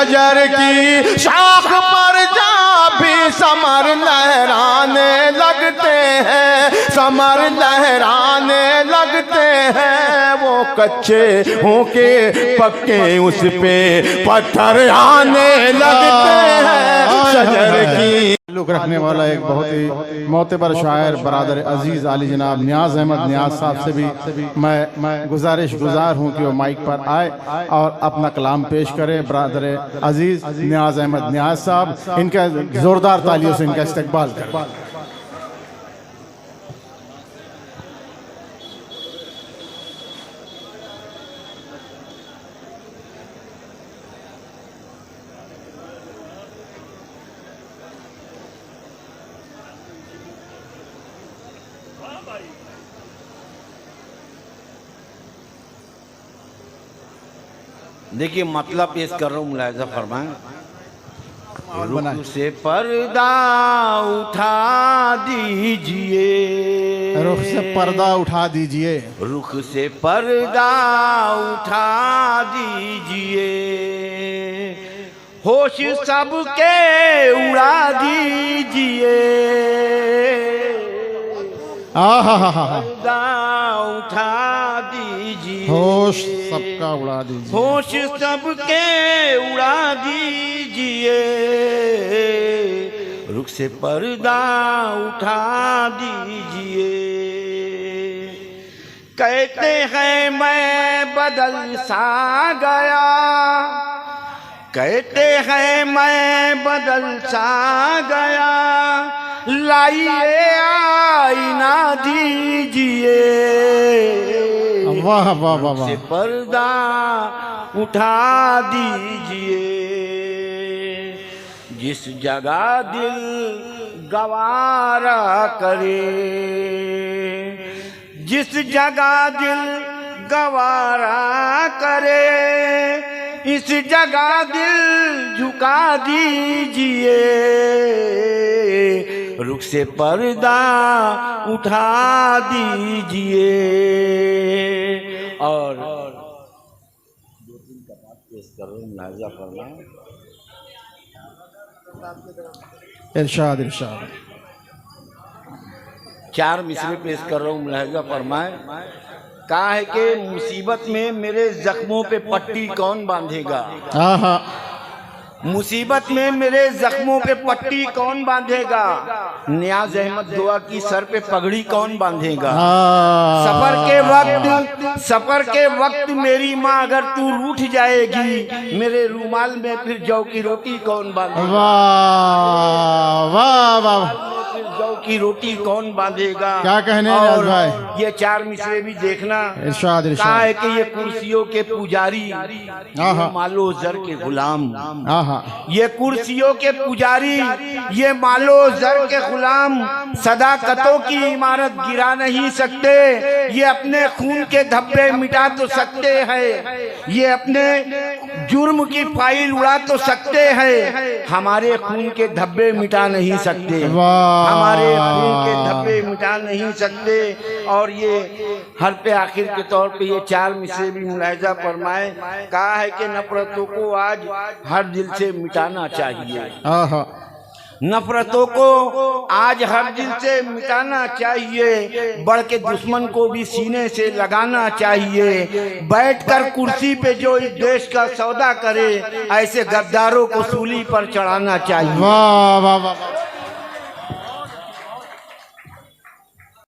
शजर की शाख पर जा भी समर लहराने लगते हैं, समर लहराने लगते हैं। वो कच्चे होके पक्के उस पे पत्थर आने लगते हैं। शजर की ताल्लुक़ रखने वाला एक बहुत ही मोतबर शायर बरादर अजीज़ आली जनाब नियाज़ अहमद नियाज़ साहब से भी मैं गुज़ार हूँ कि वो माइक पर आए और अपना कलाम पेश करें। बरादर अजीज़ नियाज़ अहमद नियाज़ साहब, इनका ज़ोरदार तालियों से इनका इस्तकबाल करें। देखिए मतलब पेश कर रहा हूँ, मुलाहिज़ा फरमाएं। रुख से पर्दा उठा दीजिए, रुख से पर्दा उठा दीजिए, रुख से पर्दा उठा दीजिए, होश सबके उड़ा दीजिए, पर्दा उठा दीजिए, होश सबका उड़ा दीजिए, होश सबके उड़ा दीजिए, रुख से पर्दा उठा दीजिए। कहते हैं मैं बदल सा गया, कहते हैं मैं बदल सा गया, लाइए आईना दीजिए, वाह वाह वाह वाह, से पर्दा उठा दीजिए। जिस जगह दिल गवारा करे, जिस जगह दिल गवारा करे, इस जगह दिल झुका दीजिए, रुख से पर्दा उठा दीजिए। और दो तीन कतार पेश कर रहा हूँ, मुलाहिज़ा फरमाएं। इरशाद इरशाद, चार मिसरे पेश कर रहा हूँ, मुलाहिज़ा फरमाएं। कहा है कि मुसीबत में मेरे जख्मों पे पट्टी कौन बांधेगा, मुसीबत में मेरे जख्मों पे पट्टी कौन बांधेगा, नियाज़ अहमद दुआ की सर पे पगड़ी कौन बांधेगा। सफर के वक्त मेरी माँ अगर तू रूठ जाएगी, मेरे रूमाल में फिर जौ की रोटी कौन बांधेगा, वाह वाह वाह, जौ की रोटी कौन बांधेगा। क्या कहने और भाई, ये चार मिसरे भी देखना। इरशाद इरशाद, कहा है कि ये कुर्सियों के पुजारी, ये मालो जर के गुलाम, ये कुर्सियों के पुजारी, ये मालो जर के गुलाम, सदाकतों की इमारत गिरा नहीं सकते, ये अपने खून के धब्बे मिटा तो सकते हैं, ये अपने जुर्म की फाइल उड़ा तो सकते हैं, हमारे खून के धब्बे मिटा नहीं सकते, हमारे खून के धब्बे मिटा नहीं सकते। और ये हर पे आखिर के तौर पे ये चार मिसरे भी मुलाहिज़ा फरमाए। कहा है कि नफरतों को आज हर दिल से मिटाना चाहिए, नफरतों को आज हर दिल से मिटाना चाहिए, बढ़ के दुश्मन को भी सीने से लगाना चाहिए, बैठकर कुर्सी पे जो इस देश का सौदा करे, ऐसे गद्दारों को सूली पर चढ़ाना चाहिए। वाह वाह वाह,